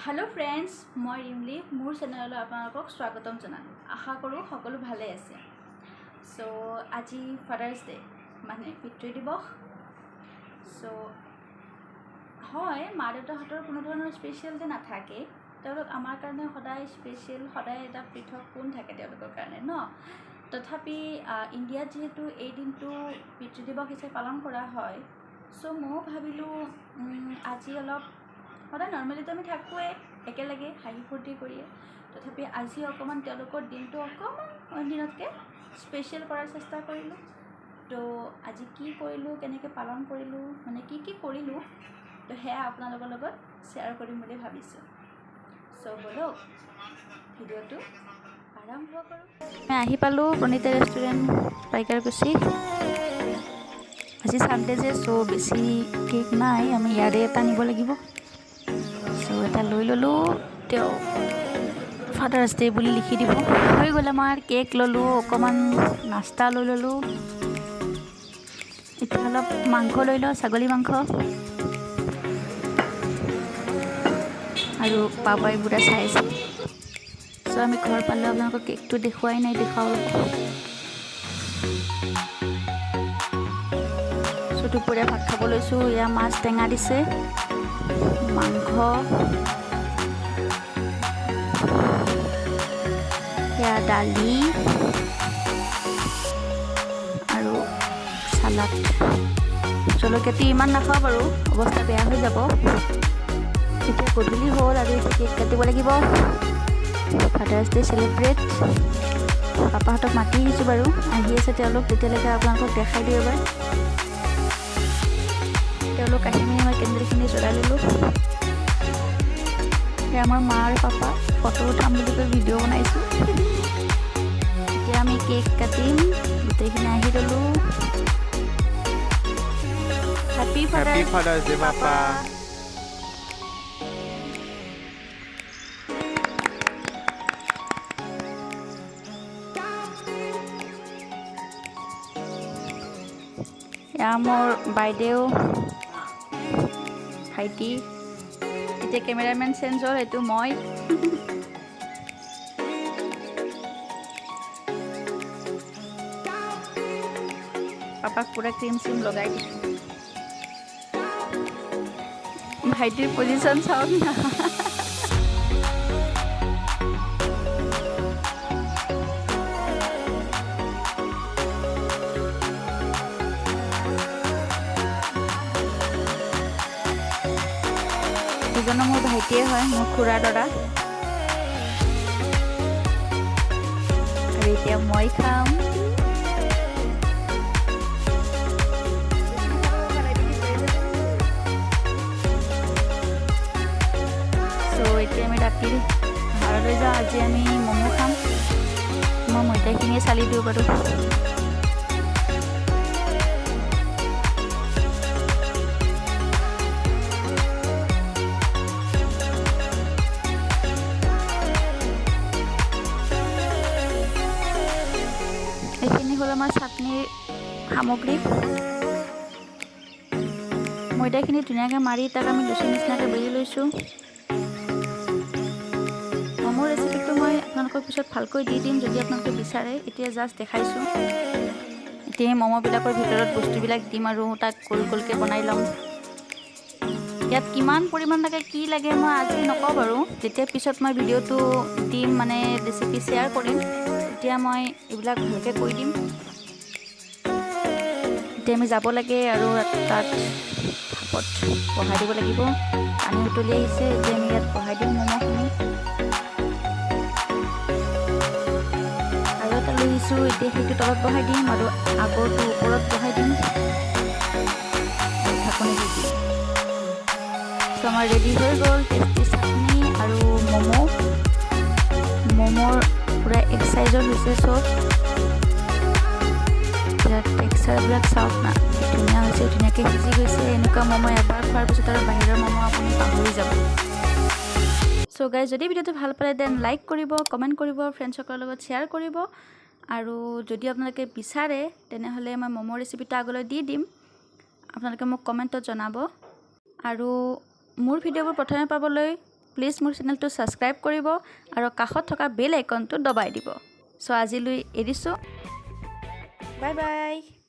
Hello friends मैं रिमली मोर channel आपलोक स्वागतम जानालो आशा करूँ सकलो भाले आछे। सो आज फादार्स डे माने पितृ दिवस। सो হয় मा देउताहतर कोनो धৰণৰ स्पेशल डे नाथाके आमार कारणे सदाय स्पेशल सदाय एटा पृथक कोण थाके तेलुকৰ कारणे न तथापि इंडिया जेहेतु এই দিনটো पितृ दिवस हिसापे पालन करा হয়। सो मैं भाविलो আজি अलप सदा नर्मेलितो आमी थाकोए एकेलगे हाहि फूर्ति करिए तथापि আজি अकमान तेलुকৰ दिनটো अकमान दिनतके स्पेशल करार चेष्टा करिलो। तो আজি की करिलो केनेके पालन करिलो माने की करिलो तो हे आपनालोকৰ লগত शेयर करिम বুলি भाबिছো। सो बोलो भिडिओটো आरम्भ करूँ। मैं आहि पालो प्रणीता रेस्टुरेंट पाइकारकुची। আজি सानडे जे सो बेसी केक नाई आमी यारे एटा निब लागिब। सो एटा लई ललो तेओ फादार्स डे बुली लिखि दिब হৈ গ'ল। आमार केक ललो अकमान नास्ता लई ललो। इतना अलप मांस लई लो छागली मांस और पापाई बुढ़ा चाय। सो आम घर पाले अपना केक तो देखुवाई ना देखा। सो दुपरिया भात खाब लैसो। या माछ टेঙा दिसे मांस या दाली और सालाद। जलकिया इमान नाखाओ बारू अवस्था बेया हो जाब। इतना गधूली हल और केक काटिब लगिब। फादार्स डे सेलिब्रेट पापाहतक माति आहिছোঁ बारू आहि आछे तेओलोक तेतियाলৈকে आपनालोকক देखाই दिওঁ एबार। तेओलोक आहि मेলি मैं केन्डेलखिनि জ্বলাই ललो। आमार मा और पापा फटो उठाम बुली কৈ भिडिओ बनाइছোঁ। এতিয়া আমি केक काटिम गोटेइखिनि आहि ललो। हैप्पी फादार्स डे पापा। या मोर बाइदेउ भाइटी इतना केमेरामेन चेंज हल ये मैं पापाक पूरा क्रीम सीम लगे दी। भाइटिर पोजिशन चाওক ना। দুজনো मोर भाइटिए है मोर खुरा दरा। और इतना मैं खाम। सो इतना आम रातिर घरলৈ যাওঁ। আজি আমি ম'ম' খাম। मैं मैदाखिनिয়ে চালি দিওঁ বাৰু। এইখিনি হ'ল আমাৰ চাটনিৰ সামগ্ৰী। ময়দাখিনি ধুনীয়াকৈ মাৰি তাক আমি লুচি নিচিনাকৈ বেলি লৈছোঁ। ম'মৰ ৰেচিপিটো মই আপোনালোকক পিছত ভালকৈ দি দিম যদি আপোনালোকে বিচাৰে। এতিয়া জাষ্ট দেখাইছোঁ। এতিয়া ম'ম'বিলাকৰ ভিতৰত বস্তুবিলাক দিম আৰু তাক গোল গোলকৈ বনাই ল'ম। ইয়াত কিমান পৰিমাণ লাগে কি লাগে মই আজি নকওঁ বাৰু। যেতিয়া পিছত মই ভিডিঅ'টো দিম মানে ৰেচিপি শ্বেয়াৰ কৰিম তেতিয়া মই এইবিলাক ভালকৈ কৈ দিম। এতিয়া আমি যাব লাগে আৰু তাত ভাপত বহাই দিব লাগিব। পানী উতলি আহিছে। এতিয়া আমি ইয়াত বহাই দিম ম'ম'খিনি আৰু এটা লৈ আহিছোঁ। এতিয়া সেইটো তলত বহাই দিম আৰু আগৰটো ওপৰত বহাই দিম ঢাকনি দি দিম। সো আমাৰ ৰেডি হৈ গ'ল টেষ্টি চাটনি আৰু ম'মৰ पूरा एक साइजर হৈছে सब। टेक्सचारবিলাক চাওক না ধুনীয়া হৈছে। ধুনীয়াকৈ সিজি গৈছে। এনেকুৱা ম'ম' এবাৰ খোৱাৰ পিছত আৰু বাহিৰৰ ম'ম' আপুনি পাহৰি যাব। সো গাইজ যদি ভিডিঅ'টো ভাল পালে দেন লাইক কৰিব, কমেণ্ট কৰিব, ফ্ৰেণ্ডসকলৰ লগত শ্বেয়াৰ কৰিব আৰু যদি আপোনালোকে বিচাৰে তেনেহ'লে মই ম'মৰ ৰেচিপিটো আগলৈ দি দিম। আপোনালোকে মোক কমেণ্টত জনাব আৰু মোৰ ভিডিঅ'বোৰ প্ৰথমে পাবলৈ প্লিজ মোৰ চেনেলটো ছাবস্ক্ৰাইব কৰিব আৰু কাষত থকা বেল আইকনটো দবাই দিব। চ' আজিলৈ এৰিছোঁ, বাই বাই।